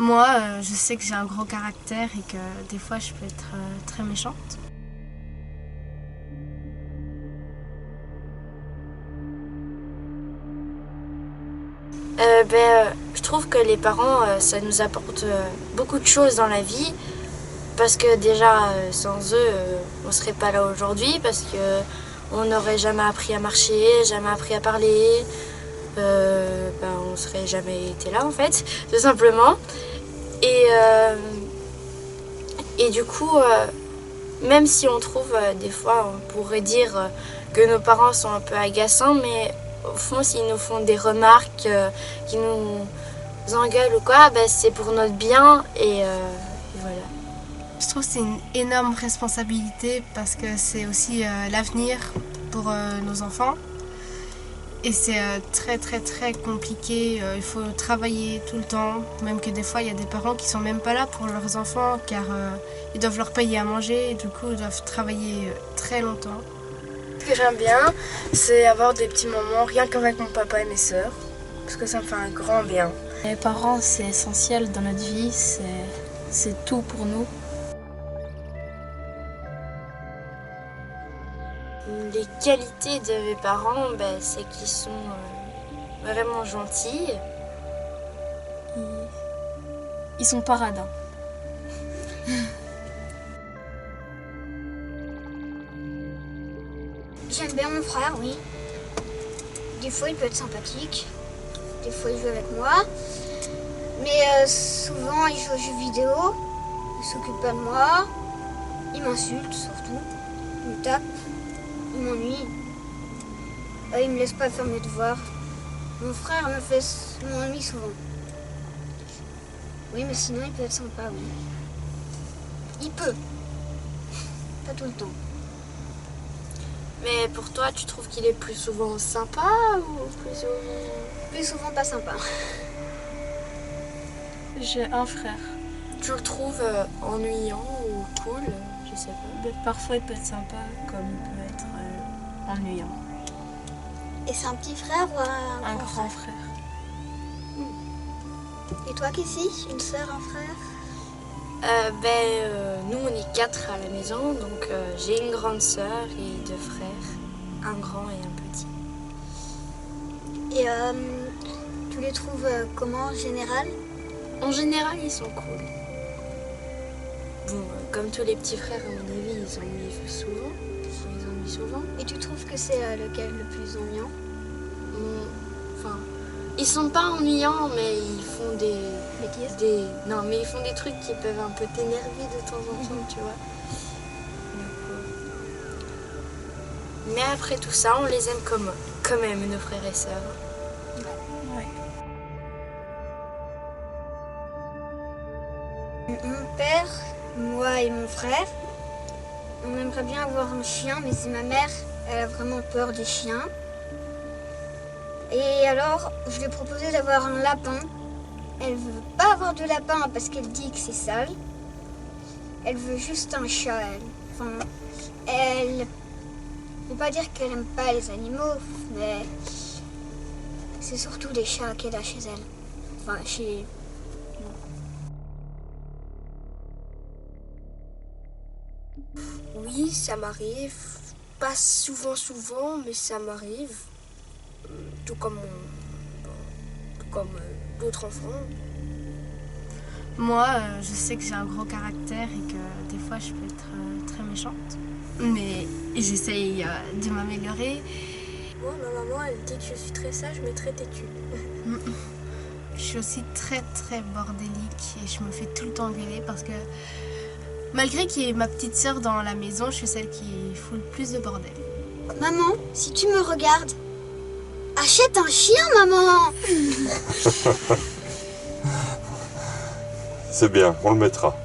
Moi, je sais que j'ai un gros caractère et que des fois je peux être très méchante. Je trouve que les parents, ça nous apporte beaucoup de choses dans la vie. Parce que déjà, sans eux, on serait pas là aujourd'hui. Parce que on n'aurait jamais appris à marcher, jamais appris à parler. On serait jamais été là en fait, tout simplement. Et, euh, et du coup, même si on trouve des fois, on pourrait dire que nos parents sont un peu agaçants, mais au fond, s'ils nous font des remarques, qui nous engueulent ou quoi, c'est pour notre bien et voilà. Je trouve que c'est une énorme responsabilité parce que c'est aussi l'avenir pour nos enfants. Et c'est très très très compliqué, il faut travailler tout le temps, même que des fois il y a des parents qui sont même pas là pour leurs enfants car ils doivent leur payer à manger et du coup ils doivent travailler très longtemps. Ce que j'aime bien, c'est avoir des petits moments rien qu'avec mon papa et mes sœurs, parce que ça me fait un grand bien. Les parents, c'est essentiel dans notre vie, c'est tout pour nous. Les qualités de mes parents, c'est qu'ils sont vraiment gentils. Ils sont paradins. J'aime bien mon frère, oui. Des fois, il peut être sympathique. Des fois, il joue avec moi. Mais souvent, il joue aux jeux vidéo. Il s'occupe pas de moi. Il m'insulte, surtout. Il me tape. Il m'ennuie. Il me laisse pas faire mes devoirs. Mon frère m'ennuie souvent. Oui, mais sinon, il peut être sympa, oui. Il peut. Pas tout le temps. Mais pour toi, tu trouves qu'il est plus souvent sympa ou plus souvent... Plus souvent pas sympa. J'ai un frère. Tu le trouves ennuyant ou cool? Je sais pas. Parfois, il peut être sympa, comme il peut être ennuyant. Et c'est un petit frère ou Un grand frère. Et toi, Kessie? Une sœur, un frère? Nous, on est 4 à la maison, donc j'ai une grande sœur et 2 frères, un grand et un petit. Et tu les trouves comment en général? En général, ils sont cool. Bon, comme tous les petits frères, à mon avis, ils ennuient souvent. Ils ennuient souvent. Et tu trouves que c'est lequel le plus ennuyant? Enfin, ils sont pas ennuyants, mais ils font Non, mais ils font des trucs qui peuvent un peu t'énerver de temps en temps, tu vois. Mais après tout ça, on les aime quand même, nos frères et sœurs. Ouais. Mon père, moi et mon frère, on aimerait bien avoir un chien, mais c'est ma mère, elle a vraiment peur des chiens. Et alors, je lui ai proposé d'avoir un lapin. Elle veut pas avoir de lapin parce qu'elle dit que c'est sale. Elle veut juste un chat, elle. Enfin, elle... Je ne veux pas dire qu'elle aime pas les animaux, mais c'est surtout les chats qu'elle a chez elle. Enfin, chez... Oui, ça m'arrive. Pas souvent, mais ça m'arrive. Tout comme, d'autres enfants. Moi, je sais que j'ai un gros caractère et que des fois je peux être très méchante. Mais j'essaye de m'améliorer. Moi, ma maman, elle dit que je suis très sage, mais très têtue. Je suis aussi très très bordélique et je me fais tout le temps engueuler parce que malgré qu'il y ait ma petite sœur dans la maison, je suis celle qui fout le plus de bordel. Maman, si tu me regardes, achète un chien, maman! C'est bien, on le mettra.